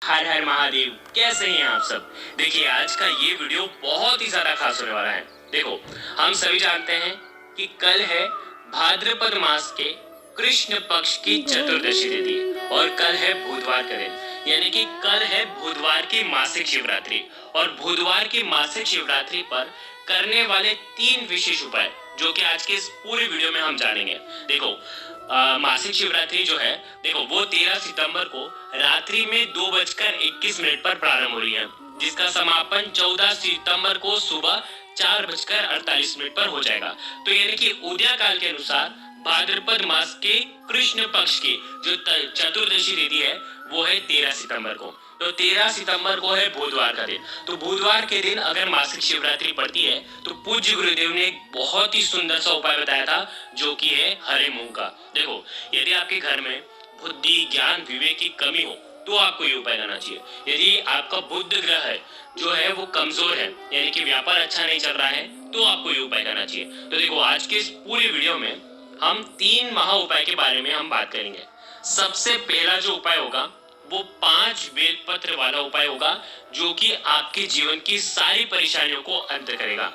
हर हर महादेव। कैसे हैं आप सब। देखिए आज का ये वीडियो बहुत ही ज्यादा खास होने वाला है। देखो हम सभी जानते हैं कि कल है भाद्रपद मास के कृष्ण पक्ष की चतुर्दशी तिथि और कल है बुधवार का दिन, यानी कि कल है बुधवार की मासिक शिवरात्रि। और बुधवार की मासिक शिवरात्रि पर करने वाले 3 विशेष उपाय जो कि आज के इस पूरी वीडियो में हम जानेंगे। देखो मासिक शिवरात्रि जो है, देखो वो 13 सितंबर को रात्रि में 2:21 पर प्रारंभ हो रही है, जिसका समापन 14 सितंबर को सुबह 4:48 पर हो जाएगा। तो यानी कि उदय काल के अनुसार भाद्रपद मास के कृष्ण पक्ष की जो चतुर्दशी तिथि है वो है 13 सितंबर को। तो 13 सितंबर को है बुधवार का दिन। तो बुधवार के दिन अगर मासिक शिवरात्रि पड़ती है तो पूज्य गुरुदेव ने एक बहुत ही सुंदर सा उपाय बताया था जो कि है हरे मूंग का। देखो यदि आपके घर में बुद्धि ज्ञान विवेक की कमी हो तो आपको ये उपाय करना चाहिए। यदि आपका बुध ग्रह है जो है वो कमजोर है, यानी कि व्यापार अच्छा नहीं चल रहा है, तो आपको ये उपाय करना चाहिए। तो देखो आज के इस पूरी वीडियो में हम 3 महा उपाय के बारे में हम बात करेंगे। सबसे पहला जो उपाय होगा वो 5 बेलपत्र वाला उपाय होगा जो कि आपके जीवन की सारी परेशानियों को अंत करेगा।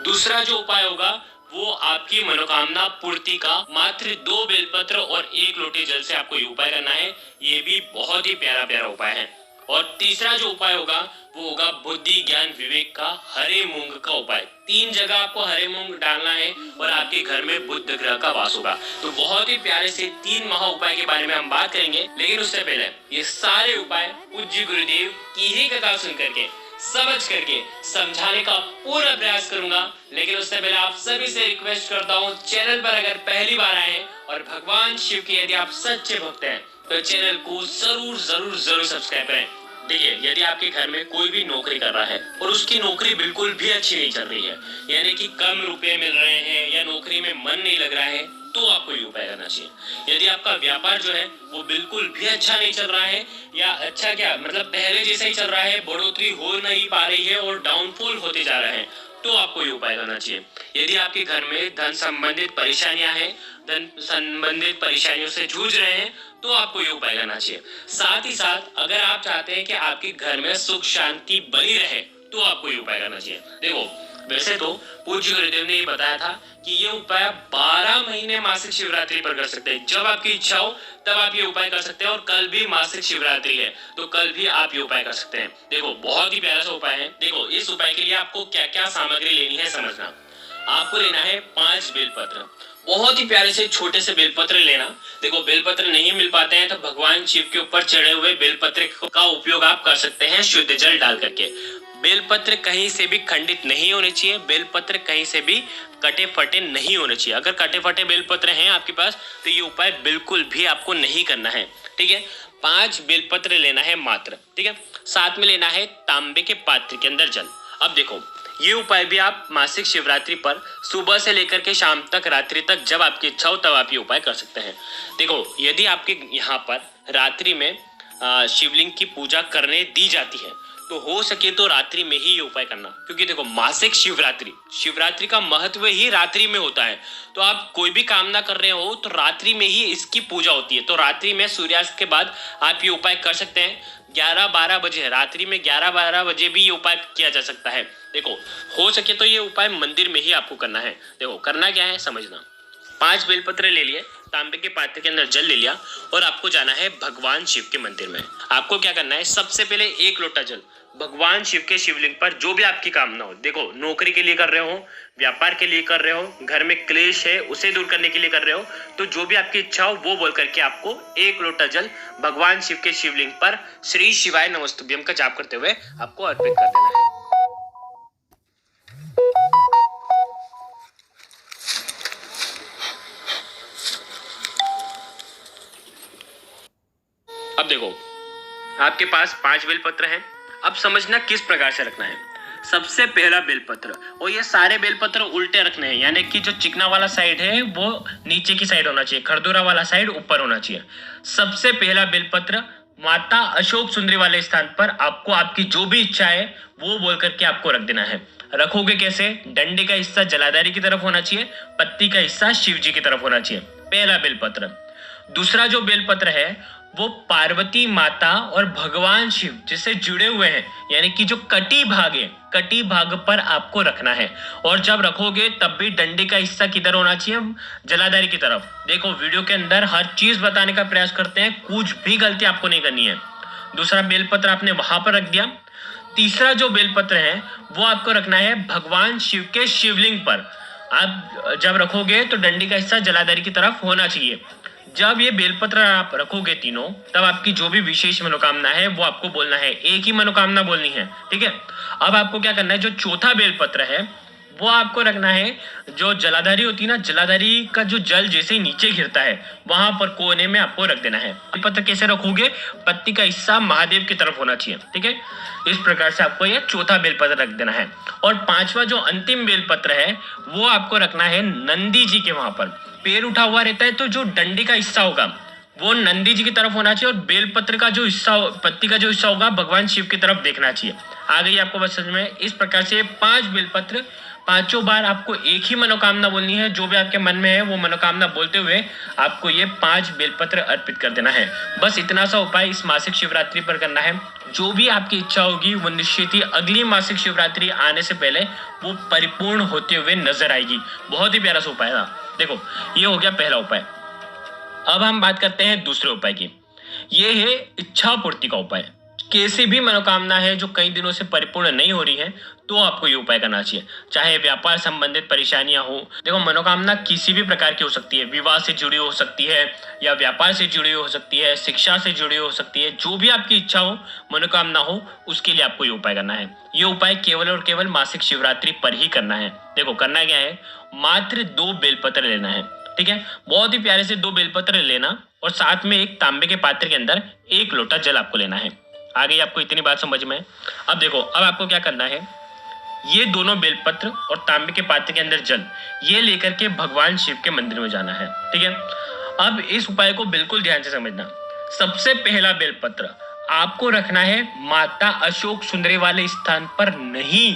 दूसरा जो उपाय होगा वो आपकी मनोकामना पूर्ति का मात्र 2 बेलपत्र और 1 लोटे जल से आपको ये उपाय करना है। ये भी बहुत ही प्यारा प्यारा उपाय है। और तीसरा जो उपाय होगा वो होगा बुद्धि ज्ञान विवेक का हरे मूंग का उपाय। 3 जगह आपको हरे मूंग डालना है और आपके घर में बुध ग्रह का वास होगा। तो बहुत ही प्यारे से 3 महा उपाय के बारे में हम बात करेंगे, लेकिन उससे पहले ये सारे उपाय पूज्य गुरुदेव की ही कथा सुन करके समझ करके समझाने का पूरा प्रयास करूंगा। लेकिन उससे पहले आप सभी से रिक्वेस्ट करता हूँ, चैनल पर अगर पहली बार आए और भगवान शिव के यदि आप सच्चे भक्त हैं तो चैनल को जरूर जरूर जरूर सब्सक्राइब करें। देखिए यदि आपके घर में कोई भी नौकरी कर रहा है और उसकी नौकरी बिल्कुल भी अच्छी नहीं चल रही है, यानी कि कम रुपए मिल रहे हैं या नौकरी में मन नहीं लग रहा है, तो आपको ये उपाय करना चाहिए। यदि आपका व्यापार जो है वो बिल्कुल भी अच्छा नहीं चल रहा है, या अच्छा क्या मतलब पहले जैसा ही चल रहा है, बढ़ोतरी हो नहीं पा रही है और डाउनफॉल होते जा रहे हैं, तो आपको ये उपाय करना चाहिए। यदि आपके घर में धन संबंधित परेशानियां हैं, धन संबंधित परेशानियों से जूझ रहे हैं, तो आपको ये उपाय करना चाहिए। साथ ही साथ अगर आप चाहते हैं कि आपके घर में सुख शांति बनी रहे तो आपको ये उपाय करना चाहिए। देखो वैसे तो पूज्य गुरुदेव ने ये बताया था कि ये उपाय 12 महीने मासिक शिवरात्रि पर कर सकते हैं। जब आपकी इच्छा हो तब आप ये उपाय कर सकते हैं। और कल भी मासिक शिवरात्रि है तो कल भी आप ये उपाय कर सकते हैं। देखो बहुत ही प्यारा सा उपाय है। देखो इस उपाय के लिए आपको क्या क्या सामग्री लेनी है समझना। आपको लेना है 5 बेलपत्र, बहुत ही प्यारे से छोटे से बेलपत्र लेना। देखो बेलपत्र नहीं मिल पाते हैं तो भगवान शिव के ऊपर चढ़े हुए बेलपत्र का उपयोग आप कर सकते हैं शुद्ध जल डाल करके। बेलपत्र कहीं से भी खंडित नहीं होने चाहिए, बेलपत्र कहीं से भी कटे फटे नहीं होने चाहिए। अगर कटे फटे बेलपत्र हैं आपके पास तो ये उपाय बिल्कुल भी आपको नहीं करना है, ठीक है। 5 बेलपत्र लेना है मात्र, ठीक है। साथ में लेना है तांबे के पात्र के अंदर जल। अब देखो ये उपाय भी आप मासिक शिवरात्रि पर सुबह से लेकर के शाम तक रात्रि तक जब आपकी इच्छा हो तब आप ये उपाय कर सकते हैं। देखो यदि आपके यहाँ पर रात्रि में शिवलिंग की पूजा करने दी जाती है तो हो सके तो रात्रि में ही ये उपाय करना, क्योंकि देखो मासिक शिवरात्रि का महत्व ही रात्रि में होता है। तो आप कोई भी कामना कर रहे हो तो रात्रि में ही इसकी पूजा होती है। तो रात्रि में सूर्यास्त के बाद आप ये उपाय कर सकते हैं। 11-12 बजे रात्रि में 11-12 बजे भी ये उपाय किया जा सकता है। देखो हो सके तो ये उपाय मंदिर में ही आपको करना है। देखो करना क्या है समझना। 5 बेलपत्र ले लिए, तांबे के पात्र के अंदर जल ले लिया और आपको जाना है भगवान शिव के मंदिर में। आपको क्या करना है, सबसे पहले 1 लोटा जल भगवान शिव के शिवलिंग पर, जो भी आपकी कामना हो, देखो नौकरी के लिए कर रहे हो, व्यापार के लिए कर रहे हो, घर में क्लेश है उसे दूर करने के लिए कर रहे हो, तो जो भी आपकी इच्छा हो वो बोल करके आपको 1 लोटा जल भगवान शिव के शिवलिंग पर श्री शिवाय नमस्तुभ्यम का जाप करते हुए आपको अर्पित कर देना है। अब देखो आपके पास 5 बेलपत्र हैं। अब समझना किस प्रकार से रखना है। सबसे पहला बेलपत्र, और ये सारे बेलपत्र उल्टे रखने हैं, यानी कि जो चिकना वाला साइड है वो नीचे की साइड होना चाहिए, खरदूरा वाला साइड ऊपर होना चाहिए। सबसे पहला बेलपत्र माता अशोक सुंदरी वाले स्थान पर आपको आपकी जो भी इच्छा है वो बोल करके आपको रख देना है। रखोगे कैसे, डंडे का हिस्सा जलाधारी की तरफ होना चाहिए, पत्ती का हिस्सा शिव जी की तरफ होना चाहिए। पहला बेलपत्र। दूसरा जो बेलपत्र है वो पार्वती माता और भगवान शिव जिससे जुड़े हुए हैं, यानी कि जो कटी भाग है, कटी भाग पर आपको रखना है। और जब रखोगे तब भी डंडे का हिस्सा किधर होना चाहिए? जलाधारी की तरफ। देखो वीडियो के अंदर हर चीज बताने का प्रयास करते हैं, कुछ भी गलती आपको नहीं करनी है। दूसरा बेलपत्र आपने वहां पर रख दिया। तीसरा जो बेलपत्र है वो आपको रखना है भगवान शिव के शिवलिंग पर। आप जब रखोगे तो डंडी का हिस्सा जलाधारी की तरफ होना चाहिए। जब ये बेलपत्र आप रखोगे तीनों, तब आपकी जो भी विशेष मनोकामना है वो आपको बोलना है, एक ही मनोकामना बोलनी है, ठीक है। अब आपको क्या करना है, जो चौथा बेलपत्र है वो आपको रखना है, जो जलाधारी होती है ना, जलाधारी का जो जल जैसे ही नीचे गिरता है वहां पर कोने में आपको रख देना है। बेलपत्र कैसे रखोगे? पत्ती का हिस्सा महादेव की तरफ होना चाहिए, ठीक है। इस प्रकार से आपको यह चौथा बेलपत्र रख देना है। और पांचवा जो अंतिम बेलपत्र है वो आपको रखना है नंदी जी के वहां पर। पैर उठा हुआ रहता है तो जो डंडी का हिस्सा होगा वो नंदी जी की तरफ होना चाहिए, और बेलपत्र का जो हिस्सा, पत्ती का जो हिस्सा होगा भगवान शिव की तरफ देखना चाहिए। आ गई आपको बस समझ में? इस प्रकार से 5 बेलपत्र, पांचों बार आपको एक ही मनोकामना बोलनी है। जो भी आपके मन में है वो मनोकामना बोलते हुए आपको ये 5 बेलपत्र अर्पित कर देना है। बस इतना सा उपाय इस मासिक शिवरात्रि पर करना है। जो भी आपकी इच्छा होगी वो निश्चित ही अगली मासिक शिवरात्रि आने से पहले वो परिपूर्ण होते हुए नजर आएगी। बहुत ही प्यारा सा उपाय था। देखो ये हो गया पहला उपाय। अब हम बात करते हैं दूसरे उपाय की। ये है इच्छा पूर्ति का उपाय। कैसी भी मनोकामना है जो कई दिनों से परिपूर्ण नहीं हो रही है तो आपको ये उपाय करना चाहिए। चाहे व्यापार संबंधित परेशानियां हो, देखो मनोकामना किसी भी प्रकार की हो सकती है, विवाह से जुड़ी हो सकती है या व्यापार से जुड़ी हो सकती है, शिक्षा से जुड़ी हो सकती है। जो भी आपकी इच्छा हो, मनोकामना हो, उसके लिए आपको ये उपाय करना है। ये उपाय केवल और केवल मासिक शिवरात्रि पर ही करना है। देखो करना क्या है, मात्र 2 बेलपत्र लेना है, ठीक है। बहुत ही प्यारे से 2 बेलपत्र लेना और साथ में एक तांबे के पात्र के अंदर 1 लोटा जल आपको लेना है। आ गई आपको इतनी बात समझ में? अब देखो, अब आपको क्या करना है, ये दोनों बेलपत्र और तांबे के पात्र के अंदर जल ये लेकर के भगवान शिव के मंदिर में जाना है, ठीक है। अब इस उपाय को बिल्कुल ध्यान से समझना। सबसे पहला बेलपत्र आपको रखना है माता अशोक सुंदरी वाले स्थान पर नहीं,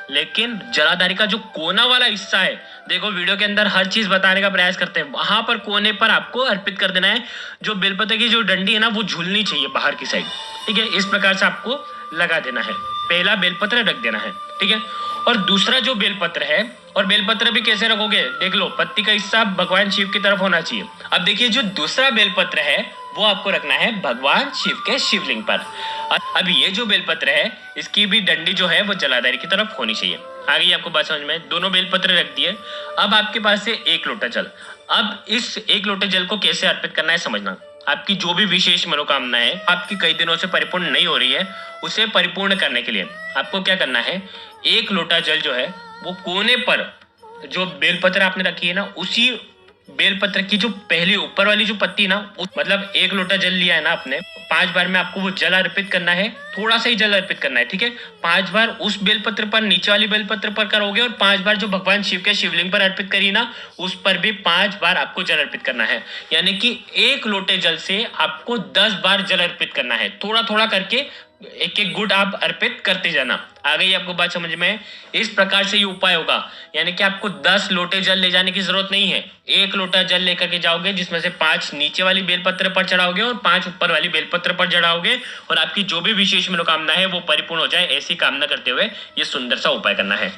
लेकिन जलाधारी का जो कोना वाला हिस्सा है, देखो वीडियो के अंदर हर चीज बताने का प्रयास करते हैं, वहां पर कोने पर आपको अर्पित कर देना है। जो बेलपत्र की जो डंडी है ना वो झूलनी चाहिए बाहर की साइड, ठीक है। इस प्रकार से आपको लगा देना है। पहला बेलपत्र रख देना है, ठीक है। और दूसरा जो बेलपत्र है, और बेलपत्र भी कैसे रखोगे, देख लो, पत्ती का हिस्सा भगवान शिव की तरफ होना चाहिए। अब देखिए जो दूसरा बेलपत्र है वो आपको रखना है भगवान शिव के शिवलिंग पर। अब ये जो बेलपत्र है इसकी भी डंडी जो है वो जलाधारी की तरफ होनी चाहिए। आ गई आपको बात समझ में? दोनों बेलपत्र रख दिए। अब आपके पास से 1 लोटा जल। अब इस 1 लोटे जल को कैसे अर्पित करना है समझना। आपकी जो भी विशेष मनोकामना है, आपकी कई दिनों से परिपूर्ण नहीं हो रही है, उसे परिपूर्ण करने के लिए आपको क्या करना है, 1 लोटा जल जो है वो कोने पर जो बेलपत्र आपने रखी है ना, उसी बेलपत्र की जो पहली ऊपर वाली जो पत्ती ना, मतलब 1 लोटा जल लिया है ना आपने, 5 बार में आपको वो जल अर्पित करना है। थोड़ा सा ही जल अर्पित करना है, ठीक है। 5 बार उस बेलपत्र पर, नीचे वाली बेलपत्र पर करोगे, और 5 बार जो भगवान शिव के शिवलिंग पर अर्पित करी ना, उस पर भी 5 बार आपको जल अर्पित करना है। यानी कि 1 लोटे जल से आपको 10 बार जल अर्पित करना है। थोड़ा थोड़ा करके एक एक गुड आप अर्पित करते जाना। आ गई आपको बात समझ में? इस प्रकार से ये उपाय होगा। यानी कि आपको 10 लोटे जल ले जाने की जरूरत नहीं है। 1 लोटा जल लेकर के जाओगे, जिसमें से 5 नीचे वाली बेलपत्र पर चढ़ाओगे और 5 ऊपर वाली बेलपत्र पर चढ़ाओगे, और आपकी जो भी विशेष मनोकामना है वो परिपूर्ण हो जाए, ऐसी कामना करते हुए ये सुंदर सा उपाय करना है।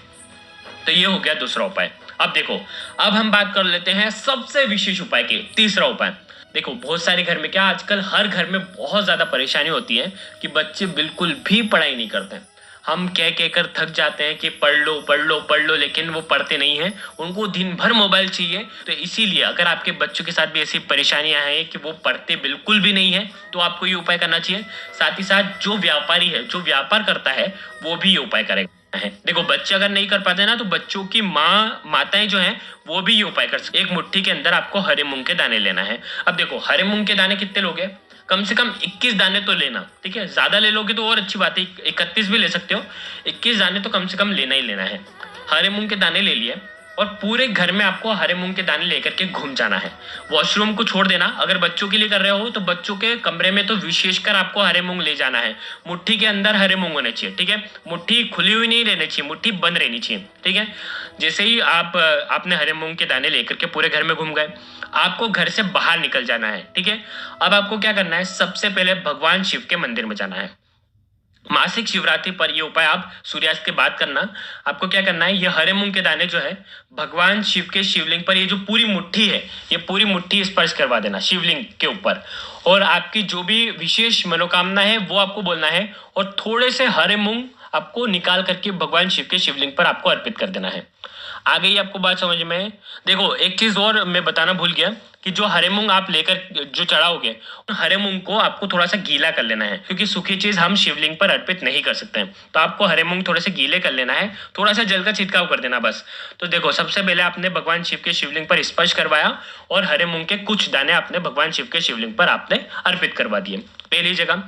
तो ये हो गया दूसरा उपाय। अब देखो, अब हम बात कर लेते हैं सबसे विशेष उपाय की, तीसरा उपाय। देखो बहुत सारे घर में क्या, आजकल हर घर में बहुत ज्यादा परेशानी होती है कि बच्चे बिल्कुल भी पढ़ाई नहीं करते। हम कह कहकर थक जाते हैं कि पढ़ लो पढ़ लो पढ़ लो, लेकिन वो पढ़ते नहीं हैं। उनको दिन भर मोबाइल चाहिए। तो इसीलिए अगर आपके बच्चों के साथ भी ऐसी परेशानियां हैं कि वो पढ़ते बिल्कुल भी नहीं है, तो आपको ये उपाय करना चाहिए। साथ ही साथ जो व्यापारी है, जो व्यापार करता है, वो भी ये उपाय करेगा है। देखो बच्चे अगर नहीं कर पाते ना, तो बच्चों की माताएं जो हैं वो भी ये उपाय कर सकते। एक मुट्ठी के अंदर आपको हरे मूंग के दाने लेना है। अब देखो हरे मूंग के दाने कितने लोगे, कम से कम 21 दाने तो लेना, ठीक है। ज्यादा ले लोगे तो और अच्छी बात है, 31 भी ले सकते हो। 21 दाने तो कम से कम लेना ही लेना है। हरे मूंग के दाने ले लिए। और पूरे घर में आपको हरे मूंग के दाने लेकर के घूम जाना है। वॉशरूम को छोड़ देना, अगर बच्चों के लिए कर रहे हो तो बच्चों के कमरे में तो विशेषकर आपको हरे मूंग ले जाना है। मुट्ठी के अंदर हरे मूंग होने चाहिए, ठीक है। मुट्ठी खुली हुई नहीं रहनी चाहिए, मुट्ठी बंद रहनी चाहिए, ठीक है। जैसे ही आपने हरे मूंग के दाने लेकर के पूरे घर में घूम गए, आपको घर से बाहर निकल जाना है, ठीक है। अब आपको क्या करना है, सबसे पहले भगवान शिव के मंदिर में जाना है। मासिक शिवरात्रि पर ये उपाय आप सूर्यास्त के बाद करना। आपको क्या करना है, ये हरे मूंग के दाने जो है भगवान शिव के शिवलिंग पर, ये जो पूरी मुट्ठी है, ये पूरी मुट्ठी स्पर्श करवा देना शिवलिंग के ऊपर, और आपकी जो भी विशेष मनोकामना है वो आपको बोलना है, और थोड़े से हरे मूंग आपको निकाल करके भगवान शिव के शिवलिंग पर आपको अर्पित कर देना है। आ गई आपको बात समझ में? देखो एक चीज और मैं बताना भूल गया कि जो हरे मूंग आप लेकर जो चढ़ाओगे, उन हरे मूंग को आपको थोड़ा सा गीला कर लेना है, क्योंकि सूखी चीज हम शिवलिंग पर अर्पित नहीं कर सकते हैं। तो आपको हरे मूंग थोड़े से गीले कर लेना है, थोड़ा सा जल का छिड़काव कर देना बस। तो देखो सबसे पहले आपने भगवान शिव के शिवलिंग पर स्पर्श करवाया, और हरे मूंग के कुछ दाने आपने भगवान शिव के शिवलिंग पर आपने अर्पित करवा दिए, पहली जगह।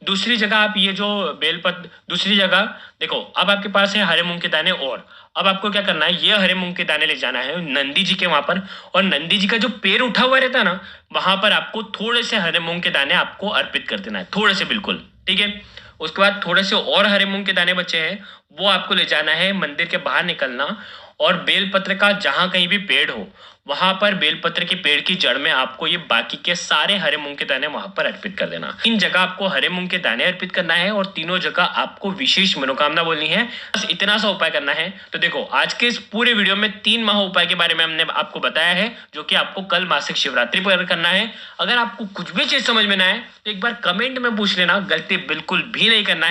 दूसरी जगह आप ये जो बेलपत्र, दूसरी जगह देखो अब आपके पास है हरे मूंग के दाने, और अब आपको क्या करना है, ये हरे मूंग के दाने ले जाना है नंदी जी के वहां पर, और नंदी जी का जो पैर उठा हुआ रहता है ना, वहां पर आपको थोड़े से हरे मूंग के दाने आपको अर्पित कर देना है, थोड़े से बिल्कुल, ठीक है। उसके बाद थोड़े से और हरे मूंग के दाने बचे हैं, वो आपको ले जाना है मंदिर के बाहर निकलना, और बेलपत्र का जहां कहीं भी पेड़ हो, वहां पर बेलपत्र के पेड़ की जड़ में आपको ये बाकी के सारे हरे मूंग के दाने वहां पर अर्पित कर देना। 3 जगह आपको हरे मूंग के दाने अर्पित करना है, और तीनों जगह आपको विशेष मनोकामना बोलनी है। बस इतना सा उपाय करना है। तो देखो आज के इस पूरे वीडियो में 3 महा उपाय के बारे में हमने आपको बताया है, जो कि आपको कल मासिक शिवरात्रि पर करना है। अगर आपको कुछ भी चीज समझ में ना आए तो एक बार कमेंट में पूछ लेना, गलती बिल्कुल भी नहीं करना है।